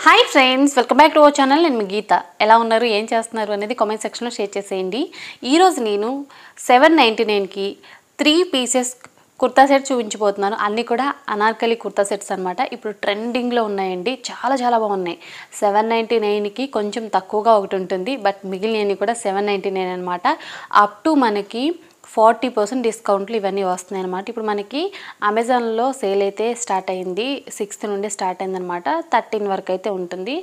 Hi friends, welcome back to our channel. నేను మీ గీత. ఎలా ఉన్నారు, ఏం చేస్తున్నారు అనేది కామెంట్ సెక్షన్లో షేర్ చేసేయండి. ఈరోజు నేను 799కి 3 పీసెస్ కుర్తా సెట్ చూపించబోతున్నాను. అన్నీ కూడా అనార్కలి కుర్తా సెట్స్ అనమాట. ఇప్పుడు ట్రెండింగ్లో ఉన్నాయండి, చాలా చాలా బాగున్నాయి. 799కి కొంచెం తక్కువగా ఒకటి ఉంటుంది, బట్ మిగిలినవి కూడా 799 అనమాట. అప్ టు మనకి 40% డిస్కౌంట్లు ఇవన్నీ వస్తున్నాయి అనమాట. ఇప్పుడు మనకి అమెజాన్లో సేల్ అయితే స్టార్ట్ అయింది, 6th నుండి స్టార్ట్ అయిందనమాట. 13 వరకు అయితే ఉంటుంది.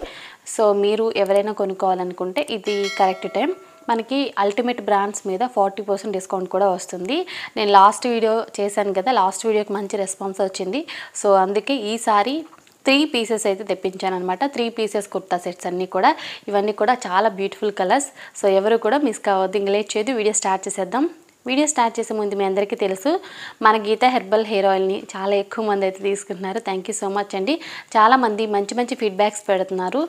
సో మీరు ఎవరైనా కొనుక్కోవాలనుకుంటే ఇది కరెక్ట్ టైం. మనకి అల్టిమేట్ బ్రాండ్స్ మీద 40% డిస్కౌంట్ కూడా వస్తుంది. నేను లాస్ట్ వీడియో చేశాను కదా, లాస్ట్ వీడియోకి మంచి రెస్పాన్స్ వచ్చింది. సో అందుకే ఈసారి 3 పీసెస్ అయితే తెప్పించాను అనమాట. 3 పీసెస్ కుర్తా సెట్స్ అన్నీ కూడా. ఇవన్నీ కూడా చాలా బ్యూటిఫుల్ కలర్స్. సో ఎవరు కూడా మిస్ కావద్దు. ఇంక లేట్ చేయదు, వీడియో స్టార్ట్ చేసేద్దాం. వీడియో స్టార్ట్ చేసే ముందు మీ అందరికీ తెలుసు, మన గీత హెర్బల్ హెయిర్ ఆయిల్ని చాలా ఎక్కువ మంది అయితే తీసుకుంటున్నారు. థ్యాంక్ యూ సో మచ్ అండి. చాలామంది మంచి మంచి ఫీడ్బ్యాక్స్ పెడుతున్నారు.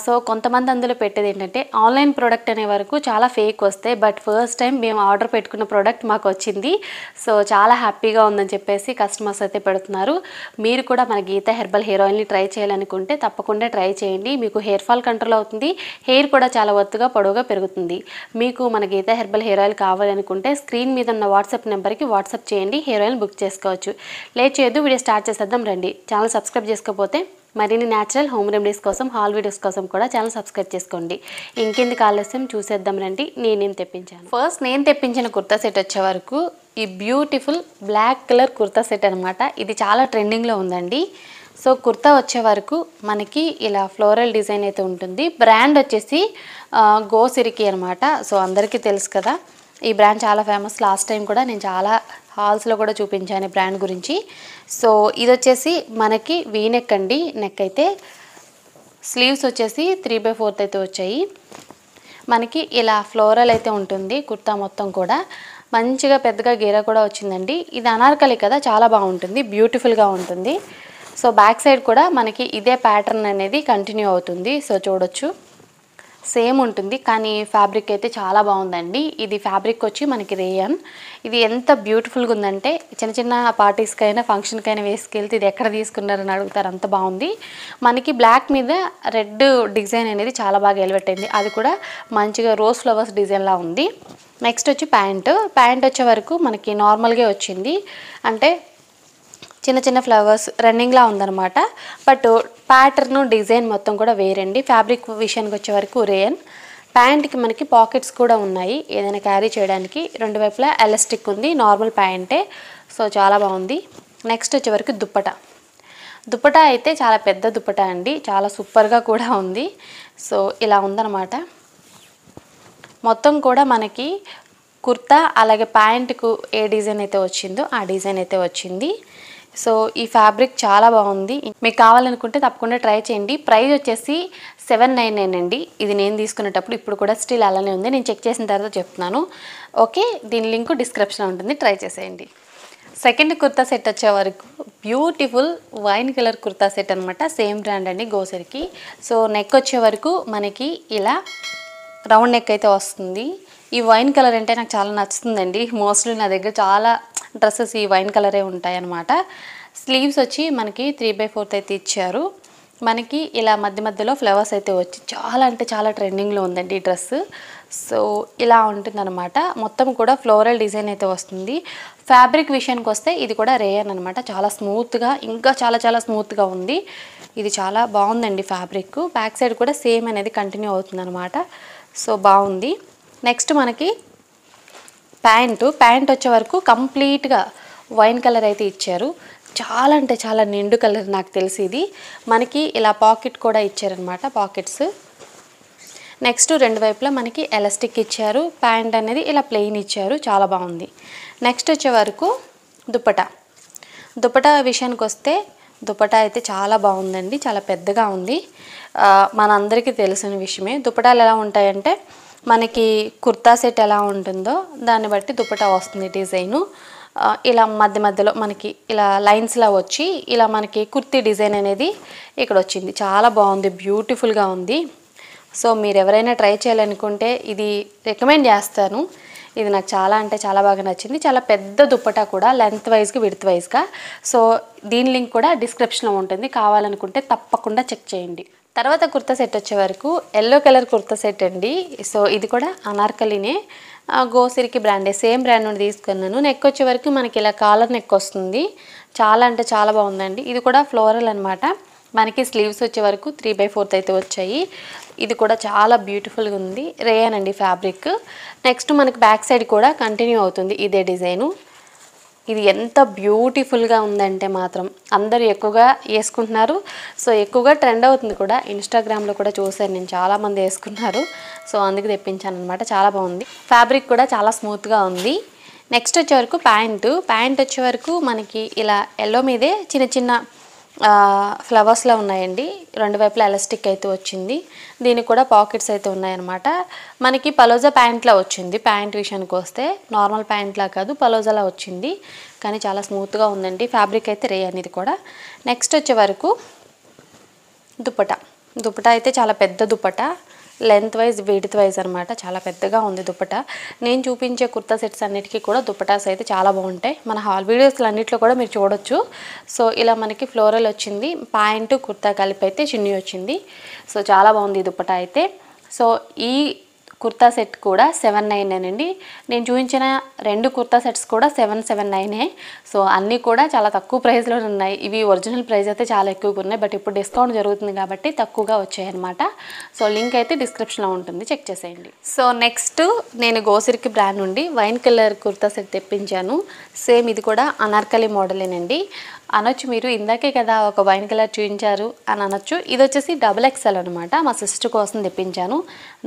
సో కొంతమంది అందులో పెట్టేది ఏంటంటే, ఆన్లైన్ ప్రోడక్ట్ అనే వరకు చాలా ఫేక్ వస్తాయి, బట్ ఫస్ట్ టైం మేము ఆర్డర్ పెట్టుకున్న ప్రోడక్ట్ మాకు వచ్చింది. సో చాలా హ్యాపీగా ఉందని చెప్పేసి కస్టమర్స్ అయితే పెడుతున్నారు. మీరు కూడా మన గీత హెర్బల్ హెయిర్ ఆయిల్ని ట్రై చేయాలనుకుంటే తప్పకుండా ట్రై చేయండి. మీకు హెయిర్ ఫాల్ కంట్రోల్ అవుతుంది, హెయిర్ కూడా చాలా ఒత్తుగా పొడవుగా పెరుగుతుంది. మీకు మన గీత హెర్బల్ హెయిర్ ఆయిల్ కావాలనుకుంటే స్క్రీన్ మీద ఉన్న వాట్సాప్ నెంబర్కి వాట్సాప్ చేయండి, హెయిర్ ఆయిల్ బుక్ చేసుకోవచ్చు. లేట్ చేయొద్దు, వీడియో స్టార్ట్ చేసేద్దాం రండి. ఛానల్ సబ్స్క్రైబ్ చేసుకోకపోతే మరిన్ని న్యాచురల్ హోమ్ రెమెడీస్ కోసం, హాల్ వీడియోస్ కోసం కూడా ఛానల్ సబ్స్క్రైబ్ చేసుకోండి. ఇంకెందుకు ఆలస్యం, చూసేద్దాం రండి నేనేం తెప్పించాను. ఫస్ట్ నేను తెప్పించిన కుర్తా సెట్ వచ్చే వరకు ఈ beautiful black colour kurta set అనమాట. ఇది చాలా ట్రెండింగ్లో ఉందండి. సో కుర్తా వచ్చే వరకు మనకి ఇలా ఫ్లోరల్ డిజైన్ అయితే ఉంటుంది. బ్రాండ్ వచ్చేసి గోసిరికి అనమాట. సో అందరికీ తెలుసు కదా, ఈ బ్రాండ్ చాలా ఫేమస్. లాస్ట్ టైం కూడా నేను చాలా హాల్స్లో కూడా చూపించాను ఈ బ్రాండ్ గురించి. సో ఇది వచ్చేసి మనకి వీ నెక్ అండి. నెక్ అయితే స్లీవ్స్ వచ్చేసి 3/4 అయితే వచ్చాయి. మనకి ఇలా ఫ్లోరల్ అయితే ఉంటుంది కుర్తా మొత్తం కూడా. మంచిగా పెద్దగా గీర కూడా వచ్చిందండి. ఇది అనార్కలి కదా, చాలా బాగుంటుంది, బ్యూటిఫుల్గా ఉంటుంది. సో బ్యాక్ సైడ్ కూడా మనకి ఇదే ప్యాటర్న్ అనేది కంటిన్యూ అవుతుంది. సో చూడొచ్చు, సేమ్ ఉంటుంది, కానీ ఫ్యాబ్రిక్ అయితే చాలా బాగుందండి. ఇది ఫ్యాబ్రిక్ వచ్చి మనకి రేయన్. ఇది ఎంత బ్యూటిఫుల్గా ఉందంటే, చిన్న చిన్న పార్టీస్కైనా ఫంక్షన్కైనా వేసుకెళ్తే ఇది ఎక్కడ తీసుకున్నారని అడుగుతారు, అంత బాగుంది. మనకి బ్లాక్ మీద రెడ్ డిజైన్ అనేది చాలా బాగా ఎలివేట్ అయింది. అది కూడా మంచిగా రోజ్ ఫ్లవర్స్ డిజైన్లా ఉంది. నెక్స్ట్ వచ్చి ప్యాంట్ వచ్చే వరకు మనకి నార్మల్గా వచ్చింది, అంటే చిన్న చిన్న ఫ్లవర్స్ రన్నింగ్లా ఉందన్నమాట. బట్ ప్యాటర్న్ డిజైన్ మొత్తం కూడా వేరండి. ఫ్యాబ్రిక్ విషయానికి వచ్చే వరకు రేయన్. ప్యాంట్కి మనకి పాకెట్స్ కూడా ఉన్నాయి, ఏదైనా క్యారీ చేయడానికి. రెండు వైపులా ఎలాస్టిక్ ఉంది, నార్మల్ ప్యాంటే. సో చాలా బాగుంది. నెక్స్ట్ వచ్చే వరకు దుప్పటా అయితే చాలా పెద్ద దుప్పటా అండి, చాలా సూపర్గా కూడా ఉంది. సో ఇలా ఉందన్నమాట. మొత్తం కూడా మనకి కుర్తా అలాగే ప్యాంటుకు ఏ డిజైన్ అయితే వచ్చిందో ఆ డిజైన్ అయితే వచ్చింది. సో ఈ ఫ్యాబ్రిక్ చాలా బాగుంది. మీకు కావాలనుకుంటే తప్పకుండా ట్రై చేయండి. ప్రైస్ వచ్చేసి 799 అండి. ఇది నేను తీసుకునేటప్పుడు, ఇప్పుడు కూడా స్టిల్ అలానే ఉంది. నేను చెక్ చేసిన తర్వాత చెప్తున్నాను, ఓకే. దీని లింక్ డిస్క్రిప్షన్లో ఉంటుంది, ట్రై చేసేయండి. సెకండ్ కుర్తా సెట్ వచ్చే వరకు beautiful wine colour kurta set అనమాట. సేమ్ బ్రాండ్ అండి, గోసరికి. సో నెక్ వచ్చే వరకు మనకి ఇలా రౌండ్ నెక్ అయితే వస్తుంది. ఈ వైన్ కలర్ అంటే నాకు చాలా నచ్చుతుందండి. మోస్ట్లీ నా దగ్గర చాలా డ్రెస్సెస్ ఈ వైన్ కలరే ఉంటాయన్నమాట. స్లీవ్స్ వచ్చి మనకి 3/4 అయితే ఇచ్చారు. మనకి ఇలా మధ్య మధ్యలో ఫ్లవర్స్ అయితే వచ్చి చాలా అంటే చాలా ట్రెండింగ్లో ఉందండి ఈ డ్రెస్. సో ఇలా ఉంటుందన్నమాట. మొత్తం కూడా ఫ్లోరల్ డిజైన్ అయితే వస్తుంది. ఫ్యాబ్రిక్ విషయానికి వస్తే ఇది కూడా రేయన్ అనమాట. చాలా స్మూత్గా, ఇంకా చాలా చాలా స్మూత్గా ఉంది. ఇది చాలా బాగుందండి ఫ్యాబ్రిక్. బ్యాక్ సైడ్ కూడా సేమ్ అనేది కంటిన్యూ అవుతుంది అనమాట. సో బాగుంది. నెక్స్ట్ మనకి ప్యాంట్ వచ్చే వరకు కంప్లీట్గా వైన్ కలర్ అయితే ఇచ్చారు. చాలా అంటే చాలా నిండు కలర్ నాకు తెలిసి ఇది. మనకి ఇలా పాకెట్ కూడా ఇచ్చారనమాట, పాకెట్స్. నెక్స్ట్ రెండు వైపులా మనకి ఎలాస్టిక్ ఇచ్చారు. ప్యాంట్ అనేది ఇలా ప్లెయిన్ ఇచ్చారు, చాలా బాగుంది. నెక్స్ట్ వచ్చే వరకు దుపట్టా విషయానికి వస్తే దుపట్టా అయితే చాలా బాగుందండి, చాలా పెద్దగా ఉంది. మనందరికీ తెలిసిన విషయమే. దుపట్టాలు ఎలా ఉంటాయంటే, మనకి కుర్తా సెట్ ఎలా ఉంటుందో దాన్ని బట్టి దుపట్టా వస్తుంది డిజైను. ఇలా మధ్య మధ్యలో మనకి ఇలా లైన్స్లా వచ్చి ఇలా మనకి కుర్తీ డిజైన్ అనేది ఇక్కడ వచ్చింది. చాలా బాగుంది, బ్యూటిఫుల్గా ఉంది. సో మీరు ఎవరైనా ట్రై చేయాలనుకుంటే ఇది రికమెండ్ చేస్తాను. ఇది నాకు చాలా అంటే చాలా బాగా నచ్చింది. చాలా పెద్ద దుప్పటా కూడా, లెంత్ వైజ్గా విడ్త్ వైజ్గా. సో దీని లింక్ కూడా డిస్క్రిప్షన్లో ఉంటుంది, కావాలనుకుంటే తప్పకుండా చెక్ చేయండి. తర్వాత కుర్తా సెట్ వచ్చే వరకు ఎల్లో కలర్ కుర్తా సెట్ అండి. సో ఇది కూడా అనార్కలినే, గోసిరికి బ్రాండే, సేమ్ బ్రాండ్ నుండి తీసుకున్నాను. నెక్ వచ్చే వరకు మనకి ఇలా కాలర్ నెక్ వస్తుంది. చాలా అంటే చాలా బాగుందండి. ఇది కూడా ఫ్లోరల్ అనమాట. మనకి స్లీవ్స్ వచ్చే వరకు 3/4 అయితే వచ్చాయి. ఇది కూడా చాలా బ్యూటిఫుల్గా ఉంది. రేయన్ అండి ఫ్యాబ్రిక్. నెక్స్ట్ మనకి బ్యాక్ సైడ్ కూడా కంటిన్యూ అవుతుంది ఇదే డిజైను. ఇది ఎంత బ్యూటిఫుల్గా ఉందంటే మాత్రం అందరూ ఎక్కువగా వేసుకుంటున్నారు. సో ఎక్కువగా ట్రెండ్ అవుతుంది కూడా. ఇన్స్టాగ్రామ్లో కూడా చూసాను నేను, చాలామంది వేసుకున్నారు. సో అందుకు తెప్పించాను అనమాట. చాలా బాగుంది. ఫ్యాబ్రిక్ కూడా చాలా స్మూత్గా ఉంది. నెక్స్ట్ వచ్చే వరకు ప్యాంట్ వచ్చే వరకు మనకి ఇలా ఎల్లో మీదే చిన్న చిన్న ఫ్లవర్స్లో ఉన్నాయండి. రెండు వైపులా ఎలాస్టిక్ అయితే వచ్చింది. దీనికి కూడా పాకెట్స్ అయితే ఉన్నాయన్నమాట. మనకి పలోజా ప్యాంట్లా వచ్చింది. ప్యాంట్ విషయానికి వస్తే నార్మల్ ప్యాంట్లా కాదు, పలోజాలా వచ్చింది. కానీ చాలా స్మూత్గా ఉందండి. ఫ్యాబ్రిక్ అయితే రే అనేది కూడా. నెక్స్ట్ వచ్చే వరకు దుపట్టా అయితే చాలా పెద్ద dupatta, length wise width wise అనమాట. చాలా పెద్దగా ఉంది దుపట్టా. నేను చూపించే కుర్తా సెట్స్ అన్నిటికీ కూడా దుపటాస్ అయితే చాలా బాగుంటాయి. మన హాల్ వీడియోస్లో అన్నింటిలో కూడా మీరు చూడొచ్చు. సో ఇలా మనకి ఫ్లోరల్ వచ్చింది. ప్యాంటు కుర్తా కలిపి అయితే చున్నీ వచ్చింది. సో చాలా బాగుంది ఈ దుపట్టా అయితే. సో ఈ కుర్తా సెట్ కూడా 799 అండి. నేను చూపించిన 2 కుర్తా సెట్స్ కూడా 779. సో అన్నీ కూడా చాలా తక్కువ ప్రైస్లో ఉన్నాయి. ఇవి ఒరిజినల్ ప్రైస్ అయితే చాలా ఎక్కువగా ఉన్నాయి. బట్ ఇప్పుడు డిస్కౌంట్ జరుగుతుంది కాబట్టి తక్కువగా వచ్చాయి అనమాట. సో లింక్ అయితే డిస్క్రిప్షన్లో ఉంటుంది, చెక్ చేసేయండి. సో నెక్స్ట్ నేను గోసిరికి బ్రాండ్ నుండి వైన్ కలర్ కుర్తా సెట్ తెప్పించాను. సేమ్ ఇది కూడా అనార్కలి మోడలేనండి. అనొచ్చు మీరు, ఇందాకే కదా ఒక వైన్ కలర్ చూపించారు అని అనొచ్చు. ఇది వచ్చేసి XXL అనమాట. మా సిస్టర్ కోసం తెప్పించాను.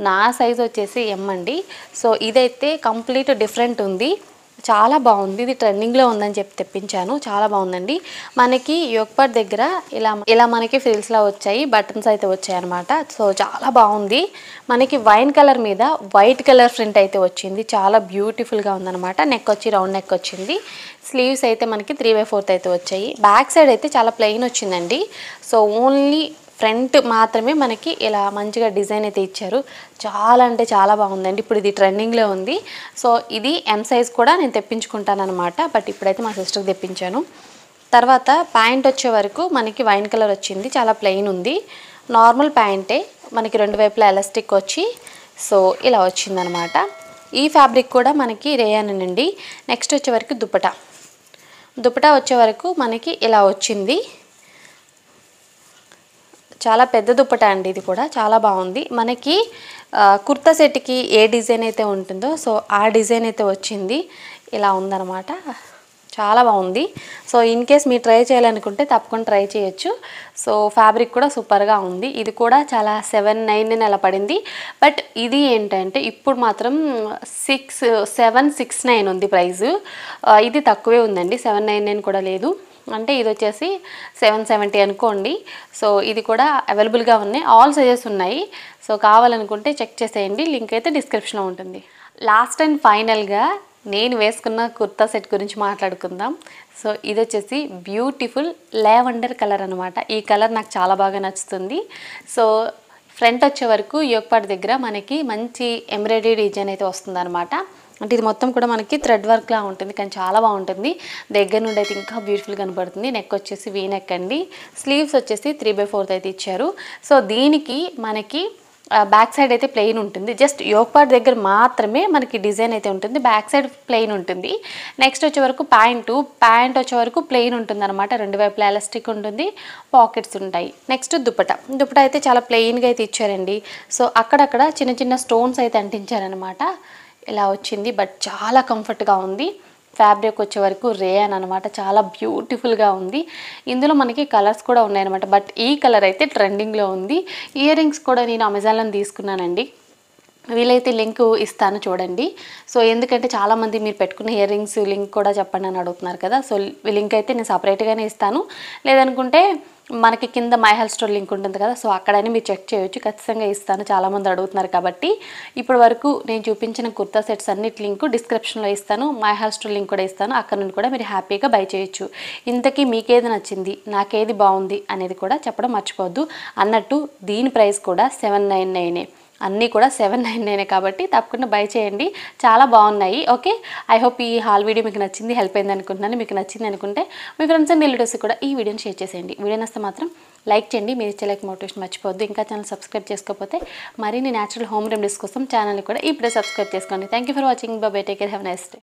నా సైజ్ వచ్చేసి M అండి. సో ఇదైతే కంప్లీట్ డిఫరెంట్ ఉంది. చాలా బాగుంది. ఇది ట్రెండింగ్లో ఉందని చెప్పి తెప్పించాను. చాలా బాగుందండి. మనకి యోక్పాట్ దగ్గర ఇలా మనకి ఫ్రిల్స్లా వచ్చాయి, బటన్స్ అయితే వచ్చాయి అనమాట. సో చాలా బాగుంది. మనకి వైన్ కలర్ మీద వైట్ కలర్ ప్రింట్ అయితే వచ్చింది. చాలా బ్యూటిఫుల్గా ఉందన్నమాట. నెక్ వచ్చి రౌండ్ నెక్ వచ్చింది. స్లీవ్స్ అయితే మనకి 3/4 అయితే వచ్చాయి. బ్యాక్ సైడ్ అయితే చాలా ప్లెయిన్ వచ్చిందండి. సో ఓన్లీ ఫ్రంట్ మాత్రమే మనకి ఇలా మంచిగా డిజైన్ అయితే ఇచ్చారు. చాలా అంటే చాలా బాగుందండి. ఇప్పుడు ఇది ట్రెండింగ్లో ఉంది. సో ఇది M సైజ్ కూడా నేను తెప్పించుకుంటాను అనమాట. బట్ ఇప్పుడైతే మా సిస్టర్కి తెప్పించాను. తర్వాత ప్యాంట్ వచ్చే వరకు మనకి వైన్ కలర్ వచ్చింది. చాలా ప్లెయిన్ ఉంది. నార్మల్ ప్యాంటే, మనకి రెండు వైపులా ఎలాస్టిక్ వచ్చి సో ఇలా వచ్చిందనమాట. ఈ ఫ్యాబ్రిక్ కూడా మనకి రేయాన్ అండి. నెక్స్ట్ వచ్చే వరకు దుపట్టా వచ్చే వరకు మనకి ఇలా వచ్చింది. చాలా పెద్ద దుపట్టా అండి. ఇది కూడా చాలా బాగుంది. మనకి కుర్తా సెట్కి ఏ డిజైన్ అయితే ఉంటుందో సో ఆ డిజైన్ అయితే వచ్చింది. ఇలా ఉందన్నమాట. చాలా బాగుంది. సో ఇన్ కేస్ మీరు ట్రై చేయాలనుకుంటే తప్పకుండా ట్రై చేయొచ్చు. సో ఫ్యాబ్రిక్ కూడా సూపర్గా ఉంది. ఇది కూడా చాలా 799 అలా పడింది. బట్ ఇది ఏంటంటే ఇప్పుడు మాత్రం 769 ఉంది ప్రైజు. ఇది తక్కువే ఉందండి, 799 కూడా లేదు. అంటే ఇది వచ్చేసి 770 అనుకోండి. సో ఇది కూడా అవైలబుల్గా ఉన్నాయి. ఆల్ సైజెస్ ఉన్నాయి. సో కావాలనుకుంటే చెక్ చేసేయండి. లింక్ అయితే డిస్క్రిప్షన్లో ఉంటుంది. లాస్ట్ అండ్ ఫైనల్గా నేను వేసుకున్న కుర్తా సెట్ గురించి మాట్లాడుకుందాం. సో ఇది వచ్చేసి బ్యూటిఫుల్ లావెండర్ కలర్ అనమాట. ఈ కలర్ నాకు చాలా బాగా నచ్చుతుంది. సో ఫ్రంట్ వచ్చే వరకు యోక్పాట్ దగ్గర మనకి మంచి ఎంబ్రాయిడరీ డిజైన్ అయితే వస్తుంది అనమాట. అంటే ఇది మొత్తం కూడా మనకి థ్రెడ్ వర్క్లా ఉంటుంది, కానీ చాలా బాగుంటుంది. దగ్గర నుండి అయితే ఇంకా బ్యూటిఫుల్ కనపడుతుంది. నెక్ వచ్చేసి వీ నెక్ అండి. స్లీవ్స్ వచ్చేసి 3/4 అయితే ఇచ్చారు. సో దీనికి మనకి బ్యాక్ సైడ్ అయితే ప్లెయిన్ ఉంటుంది. జస్ట్ యోక్పాట్ దగ్గర మాత్రమే మనకి డిజైన్ అయితే ఉంటుంది. బ్యాక్ సైడ్ ప్లెయిన్ ఉంటుంది. నెక్స్ట్ వచ్చే వరకు ప్యాంట్ వచ్చే వరకు ప్లెయిన్ ఉంటుంది అనమాట. రెండు వైపులా ఎలాస్టిక్ ఉంటుంది, పాకెట్స్ ఉంటాయి. నెక్స్ట్ దుపట్టా అయితే చాలా ప్లెయిన్గా అయితే ఇచ్చారండి. సో అక్కడక్కడ చిన్న చిన్న స్టోన్స్ అయితే అంటించారనమాట. ఇలా వచ్చింది. బట్ చాలా కంఫర్ట్గా ఉంది. ఫ్యాబ్రిక్ వచ్చే వరకు రేయాన్ అనమాట. చాలా బ్యూటిఫుల్గా ఉంది. ఇందులో మనకి కలర్స్ కూడా ఉన్నాయన్నమాట. బట్ ఈ కలర్ అయితే ట్రెండింగ్లో ఉంది. ఇయర్ రింగ్స్ కూడా నేను అమెజాన్లో తీసుకున్నానండి. వీలైతే లింక్ ఇస్తాను చూడండి. సో ఎందుకంటే చాలామంది మీరు పెట్టుకున్న ఇయర్ రింగ్స్ లింక్ కూడా చెప్పండి అని అడుగుతున్నారు కదా. సో లింక్ అయితే నేను సపరేట్గానే ఇస్తాను. లేదనుకుంటే మనకి కింద మై హెల్త్ స్టోర్ లింక్ ఉంటుంది కదా. సో అక్కడైనా మీరు చెక్ చేయొచ్చు. ఖచ్చితంగా ఇస్తాను, చాలామంది అడుగుతున్నారు కాబట్టి. ఇప్పటి వరకు నేను చూపించిన కుర్తా సెట్స్ అన్నిటి లింక్ డిస్క్రిప్షన్లో ఇస్తాను. మై హెల్త్ స్టోర్ లింక్ కూడా ఇస్తాను. అక్కడ నుండి కూడా మీరు హ్యాపీగా బై చేయొచ్చు. ఇంతకీ మీకేది నచ్చింది, నాకేది బాగుంది అనేది కూడా చెప్పడం మర్చిపోవద్దు. అన్నట్టు దీని ప్రైస్ కూడా 799. అన్నీ కూడా 799 కాబట్టి తప్పకుండా బై చేయండి. చాలా బాగున్నాయి. ఓకే, ఐ హోప్ ఈ హాల్ వీడియో మీకు నచ్చింది, హెల్ప్ అయింది అనుకుంటున్నాను. మీకు నచ్చింది అనుకుంటే మీ ఫ్రెండ్స్ అండ్ రిలేటివ్స్ కూడా ఈ వీడియోని షేర్ చేసేయండి. వీడియో నచ్చితే మాత్రం లైక్ చేయండి. మీరు ఇచ్చే లైక్ మోటివేషన్ మర్చిపోవద్దు. ఇంకా ఛానల్ సబ్స్క్రైబ్ చేసుకోకపోతే మరిన్ని న్యాచురల్ హోమ్ రెమెడీస్ కోసం ఛానల్ని కూడా ఇప్పుడే సబ్స్క్రైబ్ చేసుకోండి. Thank you for watching. By by. Take care. Have nice day.